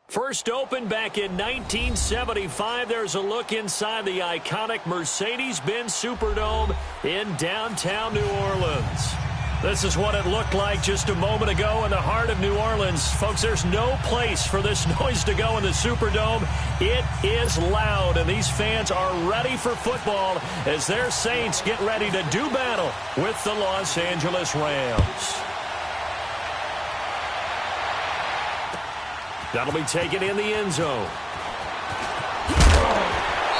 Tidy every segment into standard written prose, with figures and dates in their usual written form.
First opened back in 1975, there's a look inside the iconic Mercedes-Benz Superdome in downtown New Orleans. This is what it looked like just a moment ago in the heart of New Orleans. Folks, there's no place for this noise to go in the Superdome. It is loud, and these fans are ready for football as their Saints get ready to do battle with the Los Angeles Rams. That'll be taken in the end zone.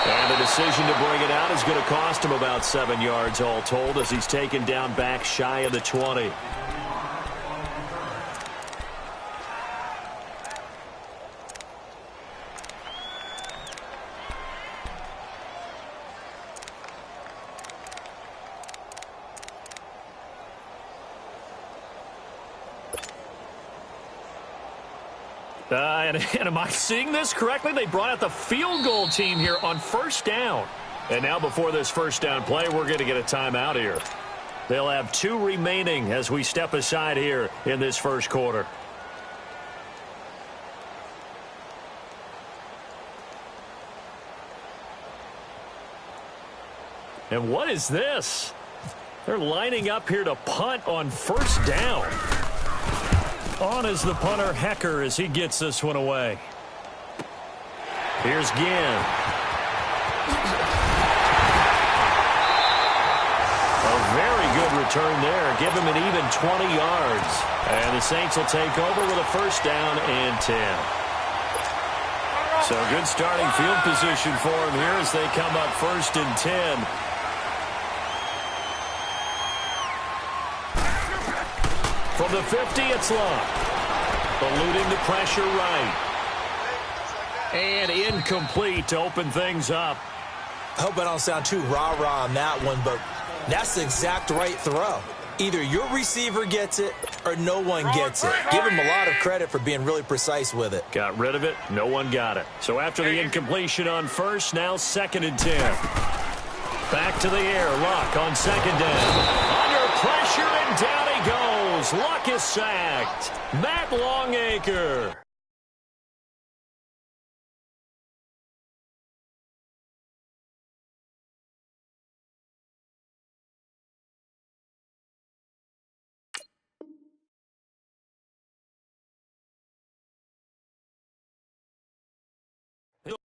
And the decision to bring it out is going to cost him about 7 yards all told as he's taken down back shy of the 20. And am I seeing this correctly? They brought out the field goal team here on first down. And now before this first down play, we're going to get a timeout here. They'll have 2 remaining as we step aside here in this first quarter. And what is this? They're lining up here to punt on first down. On is the punter, Hecker, as he gets this one away. Here's Ginn. A very good return there. Give him an even 20 yards. And the Saints will take over with a first down and 10. So good starting field position for him here as they come up first and 10. From the 50, it's locked. Eluding the pressure right. And incomplete to open things up. I hope I don't sound too rah-rah on that one, but that's the exact right throw. Either your receiver gets it or no one gets it. Give him a lot of credit for being really precise with it. Got rid of it. No one got it. So after the incompletion on first, now second and 10. Back to the air. Luck on second down. Under pressure and down he goes. Luck is sacked. Matt Longacre.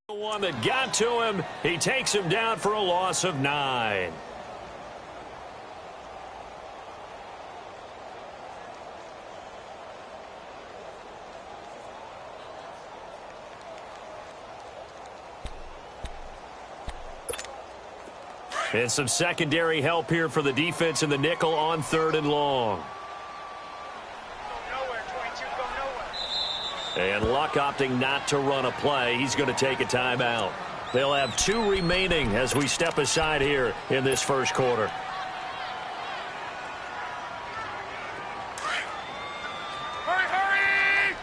The one that got to him, he takes him down for a loss of 9. And some secondary help here for the defense in the nickel on 3rd and long. And Luck opting not to run a play. He's going to take a timeout. They'll have 2 remaining as we step aside here in this first quarter. Hurry!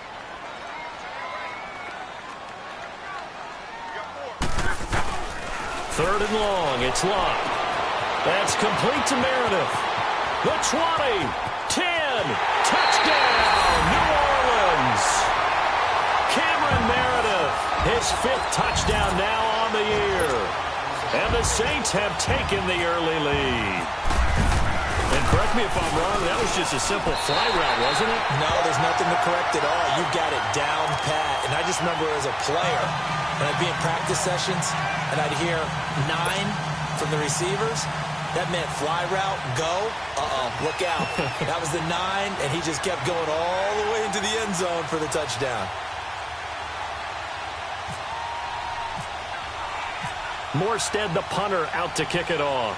3rd and long. It's Luck. That's complete to Meredith. The 20, 10, touchdown, New Orleans. Cameron Meredith, his 5th touchdown now on the year. And the Saints have taken the early lead. And correct me if I'm wrong, that was just a simple fly route, wasn't it? No, there's nothing to correct at all. You got it down pat. And I just remember as a player, when I'd be in practice sessions, and I'd hear 9 from the receivers, that meant fly route, go, look out. That was the 9, and he just kept going all the way into the end zone for the touchdown. Morstead, the punter, out to kick it off.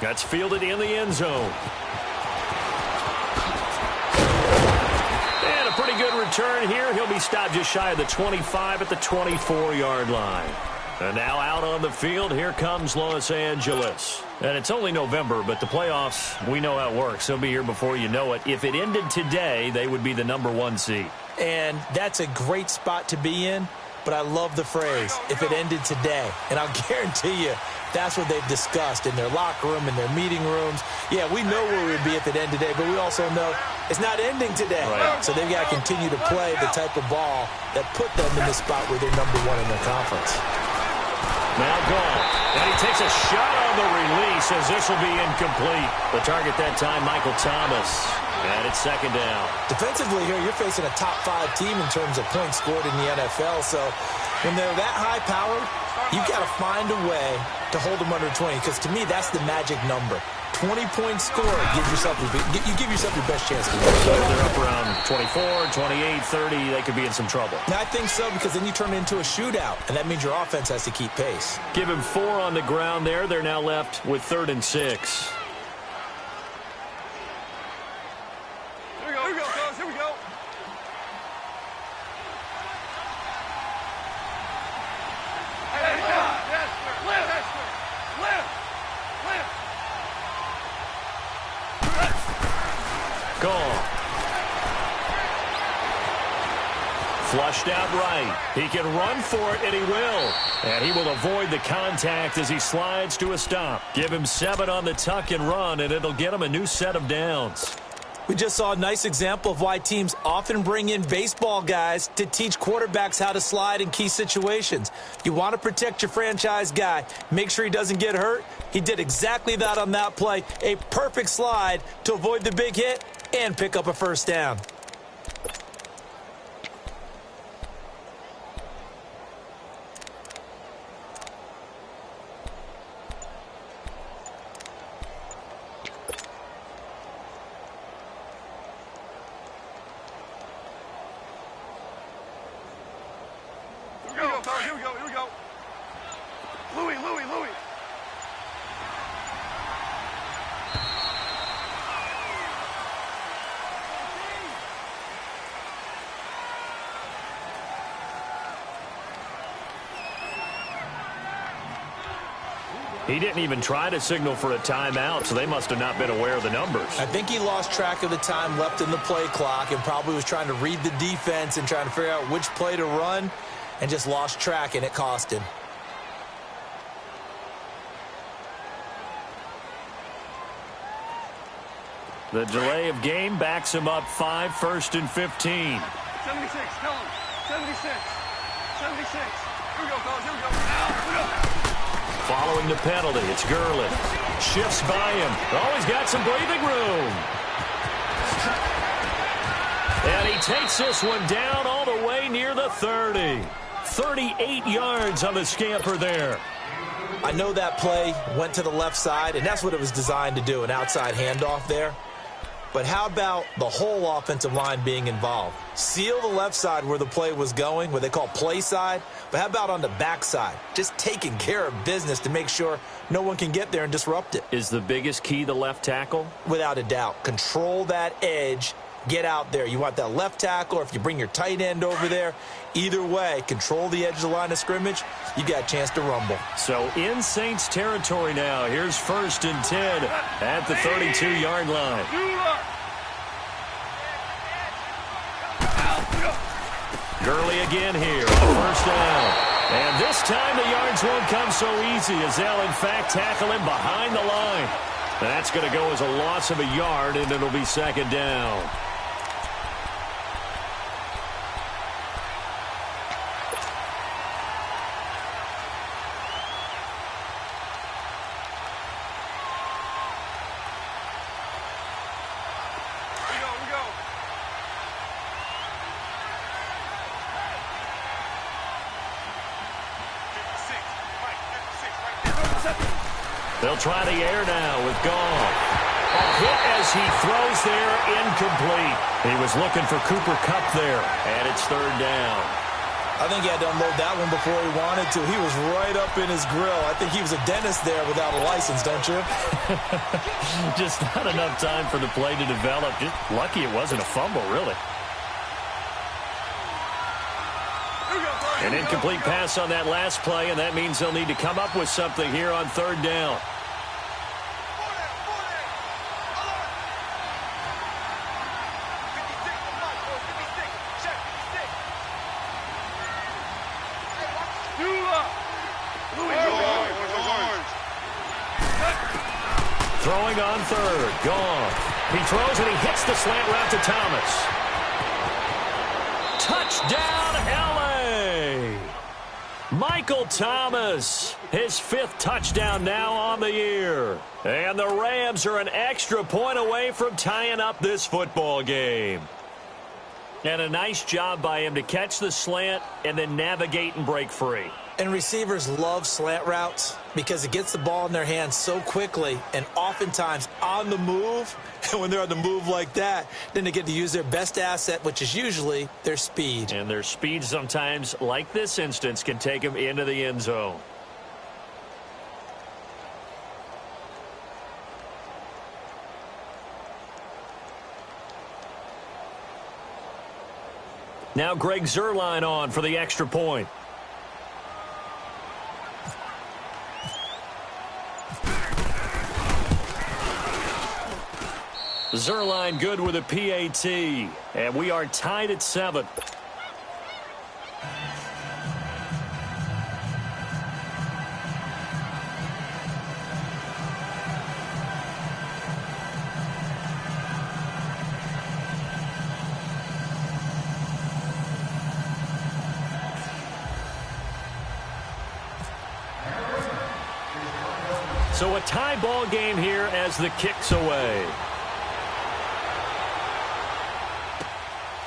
That's fielded in the end zone. And a pretty good return here. He'll be stopped just shy of the 25 at the 24-yard line. And now out on the field, here comes Los Angeles. And it's only November, but the playoffs, we know how it works. They'll be here before you know it. If it ended today, they would be the #1 seed. And that's a great spot to be in but I love the phrase, if it ended today. And I'll guarantee you that's what they've discussed in their locker room, in their meeting rooms. Yeah, we know where we would be if it ended today, but we also know it's not ending today. Right. So they've got to continue to play the type of ball that put them in the spot where they're #1 in their conference. Now goal. And he takes a shot on the release as this will be incomplete. The target that time, Michael Thomas. And it's second down. Defensively here, you're facing a top 5 team in terms of points scored in the NFL. So when they're that high-powered, you've got to find a way to hold them under 20. Because to me, that's the magic number. 20-point score, you give yourself your best chance to win. So if they're up around 24, 28, 30, they could be in some trouble. And I think so, because then you turn it into a shootout, and that means your offense has to keep pace. Give him 4 on the ground there. They're now left with 3rd and 6. Here we go, guys. Here we go. Hey, Gone. Flushed out right. He can run for it, and he will. And he will avoid the contact as he slides to a stop. Give him 7 on the tuck and run, and it'll get him a new set of downs. We just saw a nice example of why teams often bring in baseball guys to teach quarterbacks how to slide in key situations. You want to protect your franchise guy. Make sure he doesn't get hurt. He did exactly that on that play. A perfect slide to avoid the big hit and pick up a first down. Here we go. Louis. He didn't even try to signal for a timeout, so they must have not been aware of the numbers. I think he lost track of the time left in the play clock and probably was trying to read the defense and trying to figure out which play to run and just lost track, and it cost him. The delay of game backs him up 5, 1st and 15. 76, tell him. 76. Here we go, fellas. Here we go. Following the penalty, it's Gurley. Shifts by him. Oh, he's got some breathing room. And he takes this one down all the way near the 30. 38 yards on the scamper there. I know that play went to the left side, and that's what it was designed to do, an outside handoff there. But how about the whole offensive line being involved? Seal the left side where the play was going, what they call play side. But how about on the back side? Just taking care of business to make sure no one can get there and disrupt it. Is the biggest key the left tackle? Without a doubt. Control that edge. Get out there. You want that left tackle, or if you bring your tight end over there, either way, control the edge of the line of scrimmage, you got a chance to rumble. So in Saints territory now. Here's 1st and 10 at the 32-yard line. Gurley again here on 1st down. And this time the yards won't come so easy as they'll, in fact, tackle him behind the line. That's going to go as a loss of a yard, and it'll be 2nd down. They'll try the air now with Goff. A hit as he throws there, incomplete. He was looking for Cooper Kupp there, and it's 3rd down. I think he had to unload that one before he wanted to. He was right up in his grill. I think he was a dentist there without a license, don't you? Just not enough time for the play to develop. Just lucky it wasn't a fumble, really. An incomplete pass on that last play, and that means they'll need to come up with something here on 3rd down. Throwing on third. Gone. He throws and he hits the slant route to Thomas. Touchdown, L.A. Michael Thomas, his 5th touchdown now on the year. And the Rams are an extra point away from tying up this football game. And a nice job by him to catch the slant and then navigate and break free. And receivers love slant routes because it gets the ball in their hands so quickly and oftentimes on the move. And when they're on the move like that, then they get to use their best asset, which is usually their speed. And their speed sometimes, like this instance, can take them into the end zone. Now Greg Zuerlein on for the extra point. Zuerlein good with a PAT. And we are tied at 7. So a tie ball game here as the kick's away.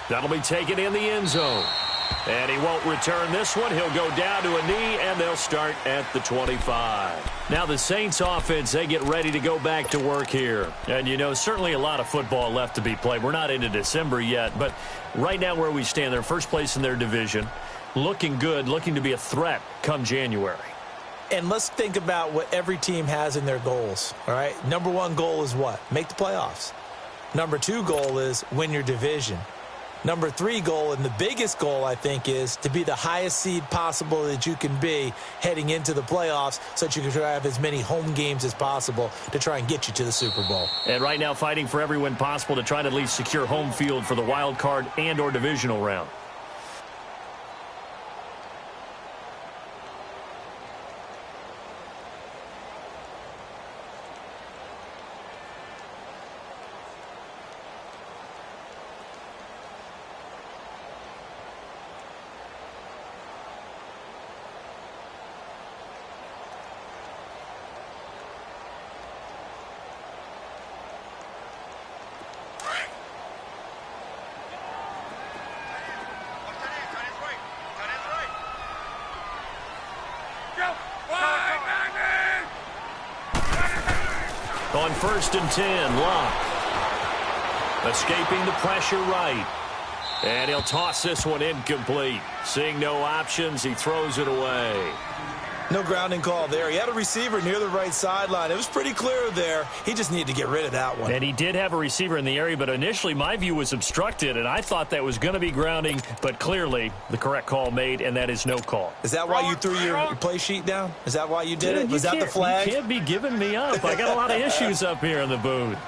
That'll be taken in the end zone. And he won't return this one. He'll go down to a knee, and they'll start at the 25. Now the Saints offense, they get ready to go back to work here. And, you know, certainly a lot of football left to be played. We're not into December yet, but right now where we stand, they're first place in their division. Looking good, looking to be a threat come January. And let's think about what every team has in their goals, all right? Number 1 goal is what? Make the playoffs. Number 2 goal is win your division. Number 3 goal, and the biggest goal, I think, is to be the highest seed possible that you can be heading into the playoffs so that you can try to have as many home games as possible to try and get you to the Super Bowl. And right now fighting for every win possible to try to at least secure home field for the wild card and or divisional round. On 1st and 10, Locke. Escaping the pressure right. And he'll toss this one incomplete. Seeing no options, he throws it away. No grounding call there. He had a receiver near the right sideline. It was pretty clear there. He just needed to get rid of that one. And he did have a receiver in the area, but initially my view was obstructed, and I thought that was going to be grounding, but clearly the correct call made, and that is no call. Is that why you threw your play sheet down? Is that why you did it? Was that the flag? You can't be giving me up. I got a lot of issues up here in the booth.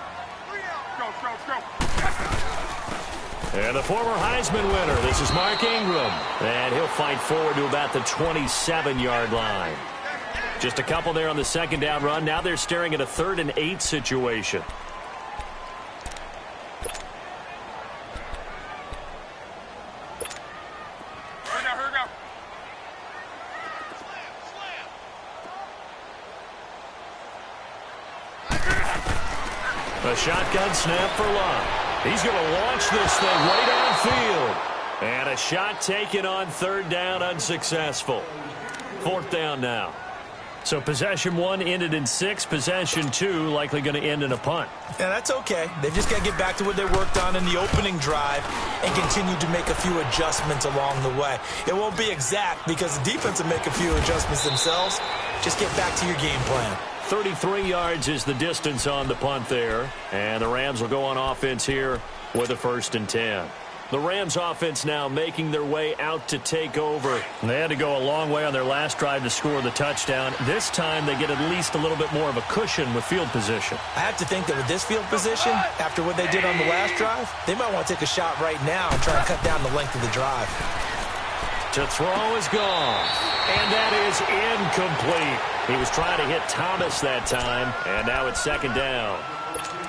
And the former Heisman winner, this is Mark Ingram. And he'll fight forward to about the 27-yard line. Just a couple there on the second down run. Now they're staring at a 3rd and 8 situation. A shotgun snap for Locke. He's going to launch this thing way downfield. And a shot taken on 3rd down, unsuccessful. 4th down now. So possession 1 ended in 6. Possession 2 likely going to end in a punt. Yeah, that's okay. They've just got to get back to what they worked on in the opening drive and continue to make a few adjustments along the way. It won't be exact because the defense will make a few adjustments themselves. Just get back to your game plan. 33 yards is the distance on the punt there. And the Rams will go on offense here with a 1st and 10. The Rams offense now making their way out to take over. They had to go a long way on their last drive to score the touchdown. This time they get at least a little bit more of a cushion with field position. I have to think that with this field position, after what they did on the last drive, they might want to take a shot right now and try to cut down the length of the drive. To throw is gone. And that is incomplete. He was trying to hit Thomas that time, and now it's second down.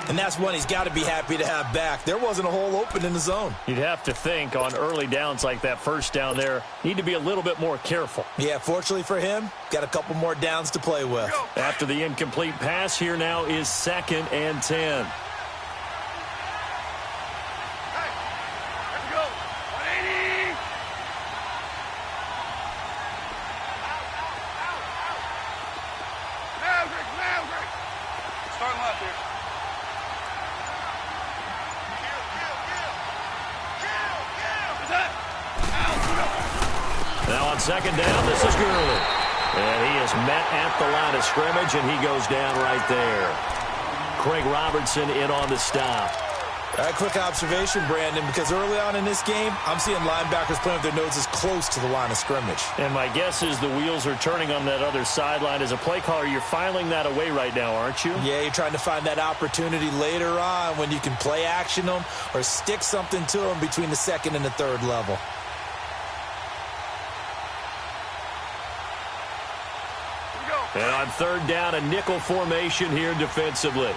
And that's one he's got to be happy to have back. There wasn't a hole open in the zone. You'd have to think on early downs like that first down there, need to be a little bit more careful. Yeah, fortunately for him, got a couple more downs to play with. After the incomplete pass, here now is 2nd and 10. Second down, this is Gurley. And he is met at the line of scrimmage, and he goes down right there. Craig Robertson in on the stop. A quick observation, Brandon, because early on in this game, I'm seeing linebackers playing with their noses close to the line of scrimmage. And my guess is the wheels are turning on that other sideline. As a play caller, you're filing that away right now, aren't you? Yeah, you're trying to find that opportunity later on when you can play action them or stick something to them between the second and the third level. And on third down, a nickel formation here defensively.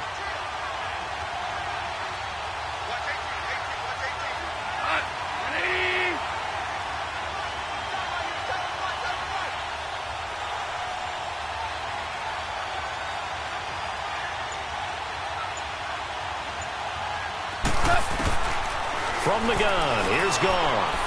From the gun, here's Goff.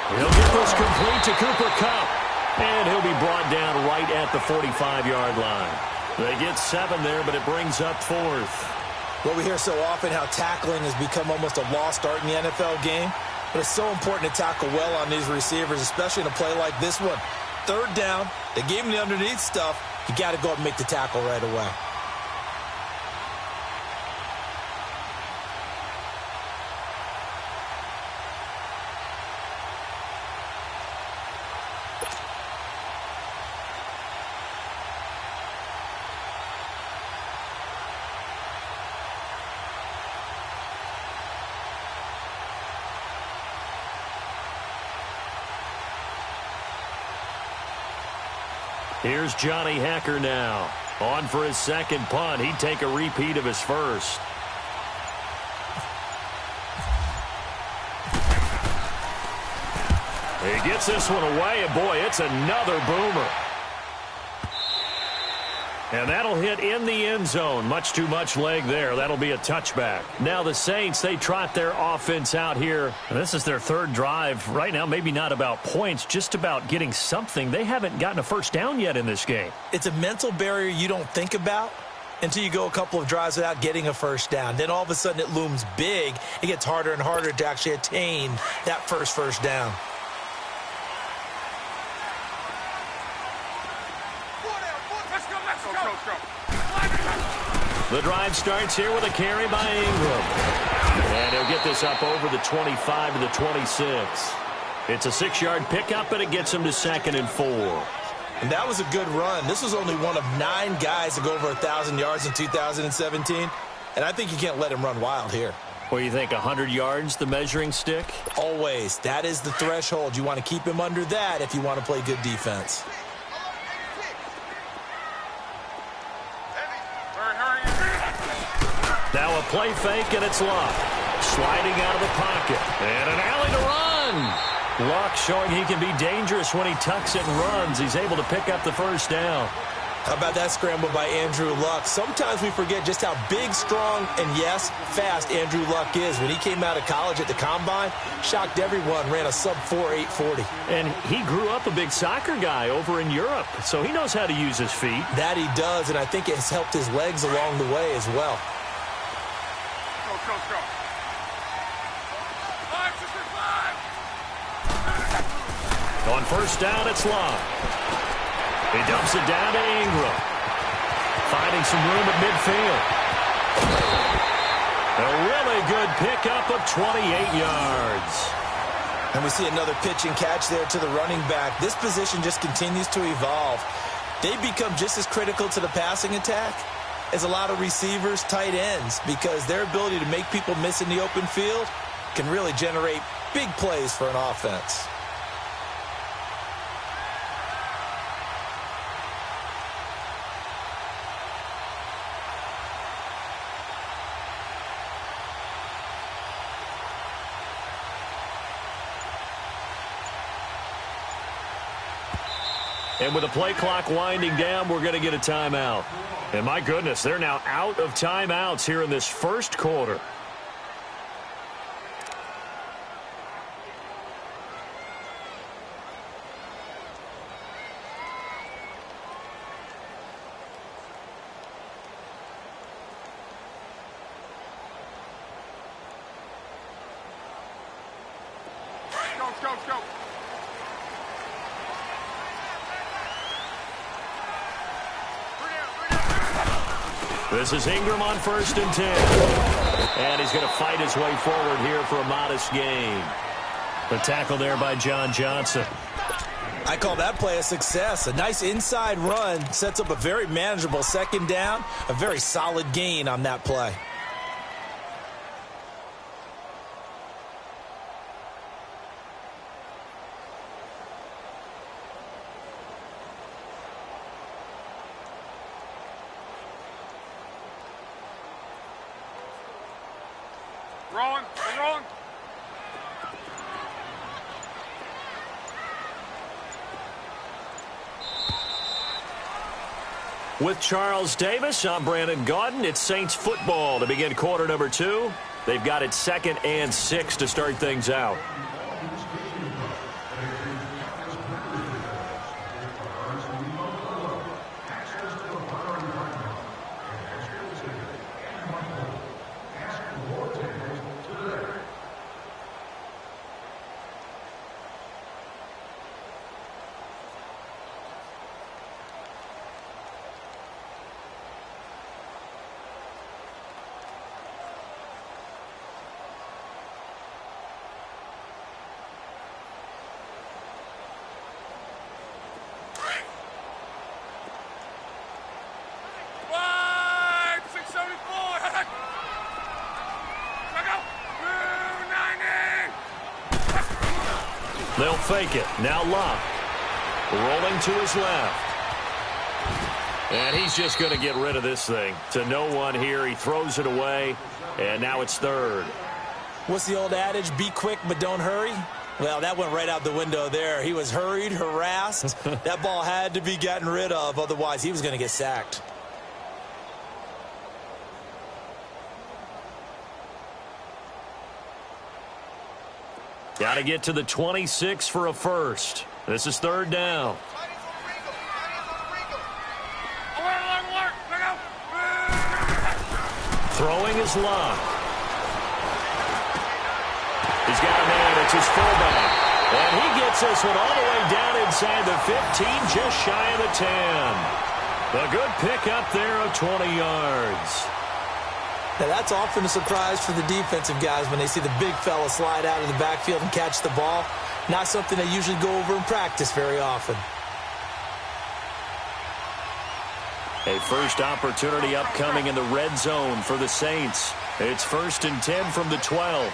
He'll get this complete to Cooper Kupp. And he'll be brought down right at the 45-yard line. They get 7 there, but it brings up 4th. Well, we hear so often how tackling has become almost a lost art in the NFL game. But it's so important to tackle well on these receivers, especially in a play like this one. Third down, they gave him the underneath stuff. You got to go up and make the tackle right away. Here's Johnny Hecker now. On for his second punt. He'd take a repeat of his first. He gets this one away, and boy, it's another boomer. And that'll hit in the end zone. Much too much leg there. That'll be a touchback. Now the Saints, they trot their offense out here. And this is their third drive. Right now, maybe not about points, just about getting something. They haven't gotten a first down yet in this game. It's a mental barrier you don't think about until you go a couple of drives without getting a first down. Then all of a sudden it looms big. It gets harder and harder to actually attain that first down. The drive starts here with a carry by Ingram. And he'll get this up over the 25 to the 26. It's a 6-yard pickup, and it gets him to 2nd and 4. And that was a good run. This was only one of 9 guys to go over 1,000 yards in 2017. And I think you can't let him run wild here. What do you think, 100 yards, the measuring stick? Always. That is the threshold. You want to keep him under that if you want to play good defense. Now a play fake, and it's Luck. Sliding out of the pocket. And an alley to run. Luck showing he can be dangerous when he tucks it and runs. He's able to pick up the first down. How about that scramble by Andrew Luck? Sometimes we forget just how big, strong, and, yes, fast Andrew Luck is. When he came out of college at the Combine, shocked everyone, ran a sub-4 840. And he grew up a big soccer guy over in Europe, so he knows how to use his feet. That he does, and I think it has helped his legs along the way as well. Go. On first down, it's Luck. He dumps it down to Ingram. Finding some room at midfield. A really good pickup of 28 yards. And we see another pitch and catch there to the running back. This position just continues to evolve. They become just as critical to the passing attack as a lot of receivers, tight ends, because their ability to make people miss in the open field can really generate big plays for an offense. And with the play clock winding down, we're going to get a timeout. And my goodness, they're now out of timeouts here in this first quarter. Go. This is Ingram on 1st and 10. And he's going to fight his way forward here for a modest gain. The tackle there by John Johnson. I call that play a success. A nice inside run sets up a very manageable 2nd down. A very solid gain on that play. Rolling. With Charles Davis, I'm Brandon Gaudin. It's Saints football to begin quarter number 2. They've got it 2nd and 6 to start things out. They'll fake it. Now Locke. Rolling to his left. And he's just going to get rid of this thing. To no one here. He throws it away. And now it's 3rd. What's the old adage? Be quick, but don't hurry. Well, that went right out the window there. He was hurried, harassed. That ball had to be gotten rid of. Otherwise, he was going to get sacked. Got to get to the 26 for a first. This is 3rd down. Throwing is Locke. He's got a man. It's his fullback. And he gets this one all the way down inside the 15, just shy of the 10. A good pickup there of 20 yards. Now, that's often a surprise for the defensive guys when they see the big fella slide out of the backfield and catch the ball. Not something they usually go over in practice very often. A first opportunity upcoming in the red zone for the Saints. It's 1st and 10 from the 12.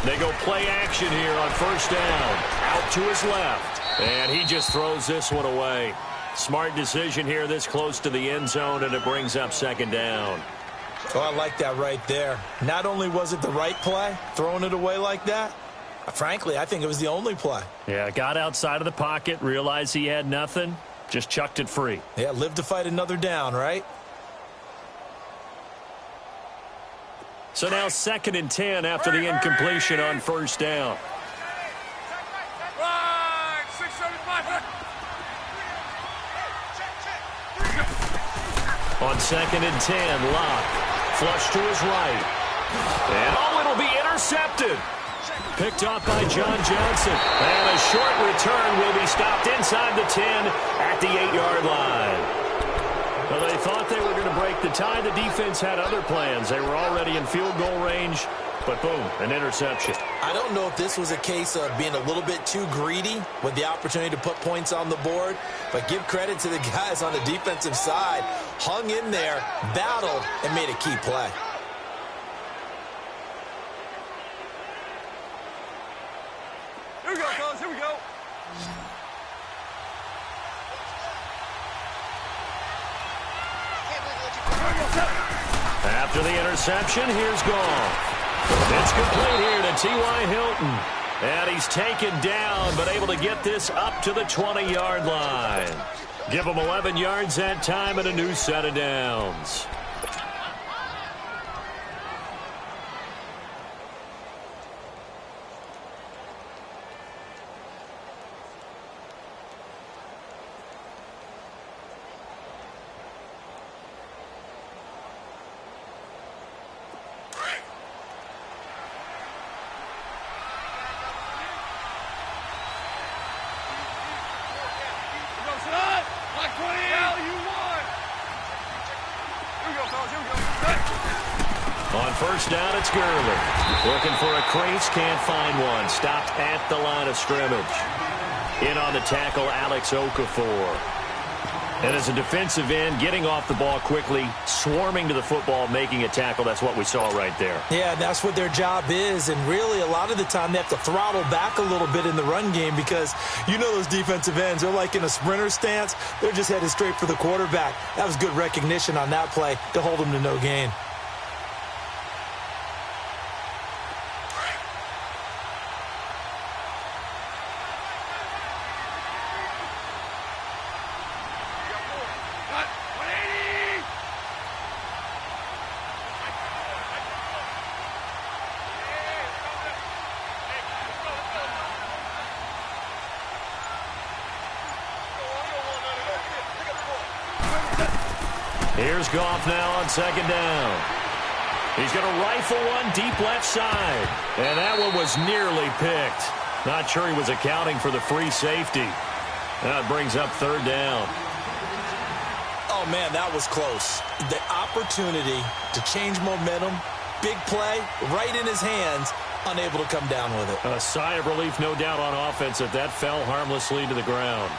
They go play action here on 1st down. Out to his left. And he just throws this one away. Smart decision here this close to the end zone, and it brings up 2nd down. Oh, I like that right there. Not only was it the right play, throwing it away like that, frankly, I think it was the only play. Yeah, got outside of the pocket, realized he had nothing, just chucked it free. Yeah, live to fight another down, right? So now 2nd and 10 after the incompletion on 1st down. On 2nd and 10, Locke. Flush to his right. And, it'll be intercepted. Picked off by John Johnson. And a short return will be stopped inside the 10 at the 8-yard line. Well, they thought they were going to break the tie. The defense had other plans. They were already in field goal range. But, boom, an interception. I don't know if this was a case of being a little bit too greedy with the opportunity to put points on the board, but give credit to the guys on the defensive side. Hung in there, battled, and made a key play. Here we go, fellas. Here we go. After the interception, here's Goff. It's complete here to T.Y. Hilton. And he's taken down, but able to get this up to the 20-yard line. Give him 11 yards that time and a new set of downs. On first down, it's Gurley. Looking for a crease, can't find one. Stopped at the line of scrimmage. In on the tackle, Alex Okafor. And as a defensive end, getting off the ball quickly, swarming to the football, making a tackle. That's what we saw right there. Yeah, that's what their job is. And really, a lot of the time, they have to throttle back a little bit in the run game because you know those defensive ends, they're like in a sprinter stance. They're just headed straight for the quarterback. That was good recognition on that play to hold them to no gain. Here's Goff now on second down. He's going to rifle one deep left side. And that one was nearly picked. Not sure he was accounting for the free safety. That brings up third down. Oh, man, that was close. The opportunity to change momentum, big play, right in his hands, unable to come down with it. A sigh of relief, no doubt, on offense if that fell harmlessly to the ground.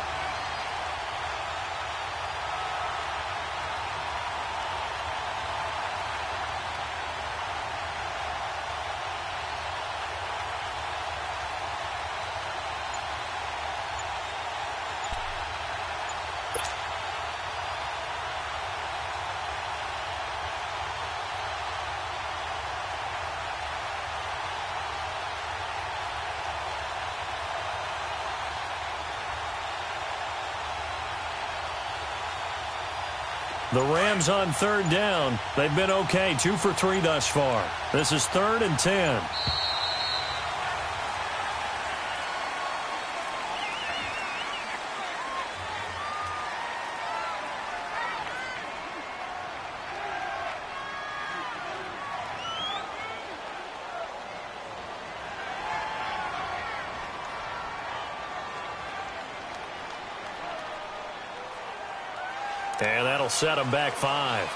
The Rams on third down. They've been okay, 2 for 3 thus far. This is 3rd and 10. And that'll set them back 5.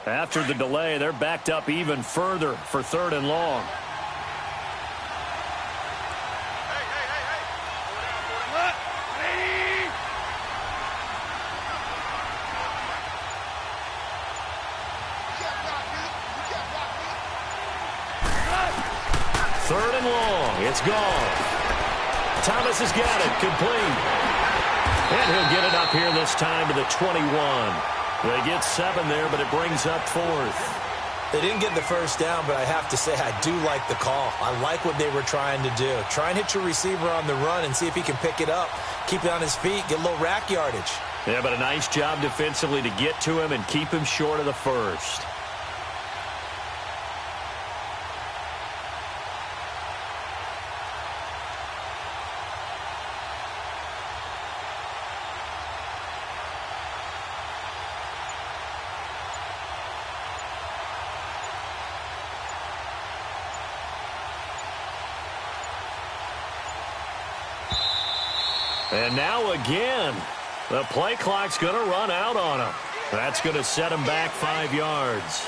After the delay, they're backed up even further for 3rd and long. Third and long. It's gone. Thomas has got it. Complete. And he'll get it up here this time to the 21. They get 7 there, but it brings up 4th. They didn't get the first down, but I have to say I do like the call. I like what they were trying to do. Try and hit your receiver on the run and see if he can pick it up. Keep it on his feet, get a little rack yardage. Yeah, but a nice job defensively to get to him and keep him short of the first. And now again, the play clock's going to run out on him. That's going to set him back 5 yards.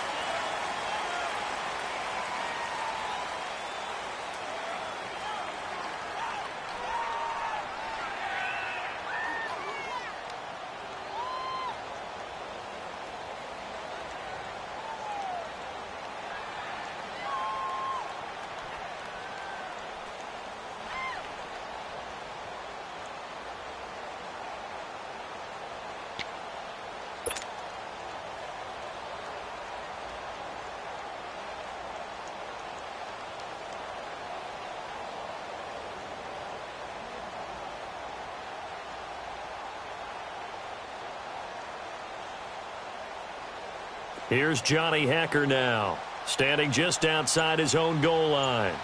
Here's Johnny Hacker now, standing just outside his own goal line.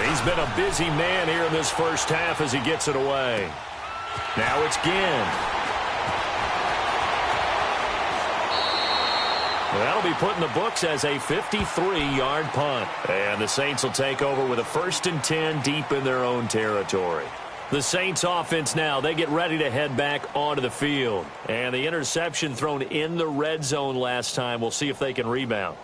He's been a busy man here in this first half as he gets it away. Now it's Ginn. That'll be put in the books as a 53-yard punt. And the Saints will take over with a 1st and 10 deep in their own territory. The Saints offense now, they get ready to head back onto the field. And the interception thrown in the red zone last time. We'll see if they can rebound.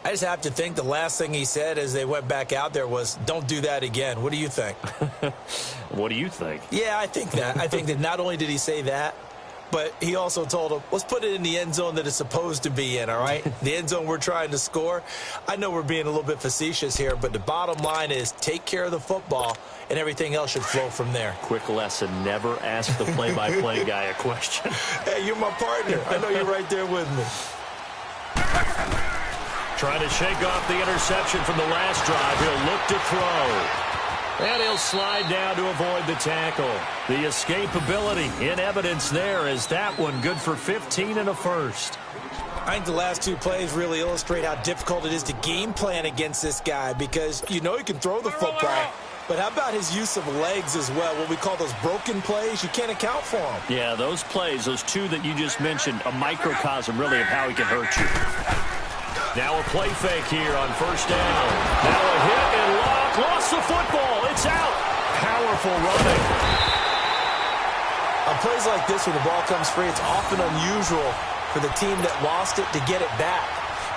I just have to think the last thing he said as they went back out there was, don't do that again. What do you think? What do you think? Yeah, I think that. I think that not only did he say that, but he also told him, let's put it in the end zone that it's supposed to be in, all right? The end zone we're trying to score. I know we're being a little bit facetious here, but the bottom line is take care of the football, and everything else should flow from there. Quick lesson, never ask the play-by-play guy a question. Hey, you're my partner. I know you're right there with me. Trying to shake off the interception from the last drive. He'll look to throw. And he'll slide down to avoid the tackle. The escapability in evidence there as that one good for 15 and a first. I think the last two plays really illustrate how difficult it is to game plan against this guy because you know he can throw the football. But how about his use of legs as well? What we call those broken plays, you can't account for them. Yeah, those plays, those two that you just mentioned, a microcosm really of how he can hurt you. Now a play fake here on 1st down. Now a hit and lock. Lost the football. It's out. Powerful running. On plays like this when the ball comes free, it's often unusual for the team that lost it to get it back.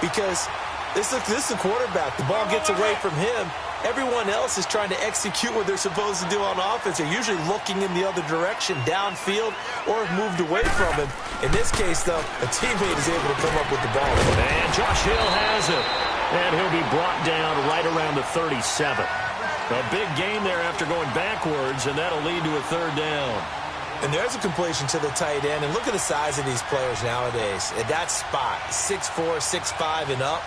Because this is the quarterback. The ball gets away from him. Everyone else is trying to execute what they're supposed to do on offense. They're usually looking in the other direction, downfield, or have moved away from him. In this case, though, a teammate is able to come up with the ball. And Josh Hill has it. And he'll be brought down right around the 37. A big gain there after going backwards, and that'll lead to a 3rd down. And there's a completion to the tight end. And look at the size of these players nowadays. At that spot, 6'4", 6'5", and up.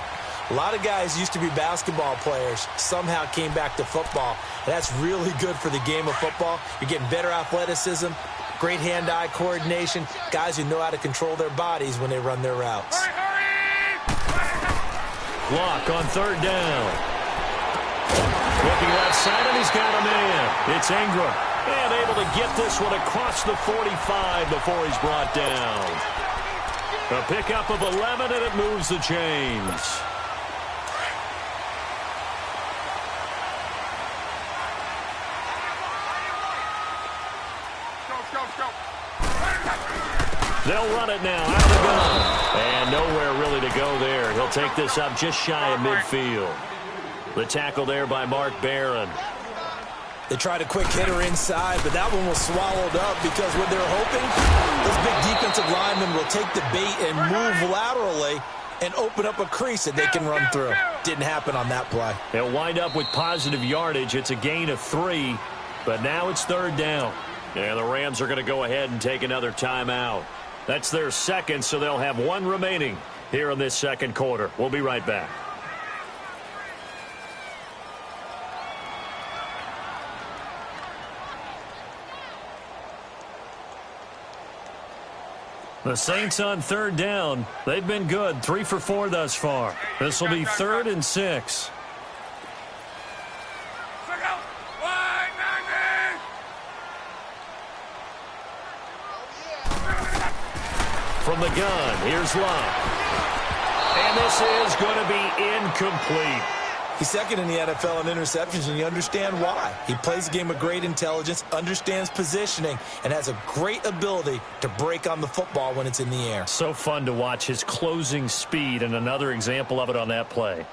A lot of guys used to be basketball players, somehow came back to football. That's really good for the game of football. You're getting better athleticism, great hand-eye coordination, guys who know how to control their bodies when they run their routes. Block on 3rd down. Looking left side, and he's got a man. It's Ingram. And able to get this one across the 45 before he's brought down. A pickup of 11, and it moves the chains. They'll run it now out of the gun. And nowhere really to go there. He'll take this up just shy of midfield. The tackle there by Mark Barron. They tried a quick hitter inside, but that one was swallowed up because what they're hoping, those big defensive linemen will take the bait and move laterally and open up a crease that they can run through. Didn't happen on that play. They'll wind up with positive yardage. It's a gain of 3, but now it's 3rd down. And the Rams are going to go ahead and take another timeout. That's their 2nd, so they'll have 1 remaining here in this 2nd quarter. We'll be right back. The Saints on 3rd down. They've been good, 3 for 4 thus far. This will be 3rd and 6. From the gun, here's Love. And this is going to be incomplete. He's 2nd in the NFL in interceptions, and you understand why. He plays a game of great intelligence, understands positioning, and has a great ability to break on the football when it's in the air. So fun to watch his closing speed, and another example of it on that play.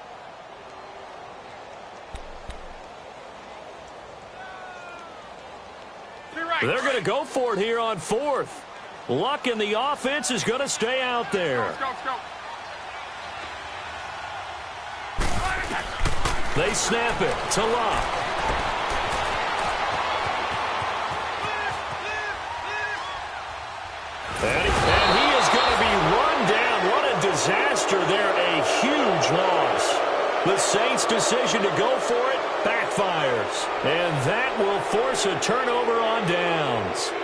They're going to go for it here on 4th. Luck in the offense is going to stay out there. Let's go. They snap it to Luck. And he is going to be run down. What a disaster there. A huge loss. The Saints' decision to go for it, back backfires. And that will force a turnover on downs.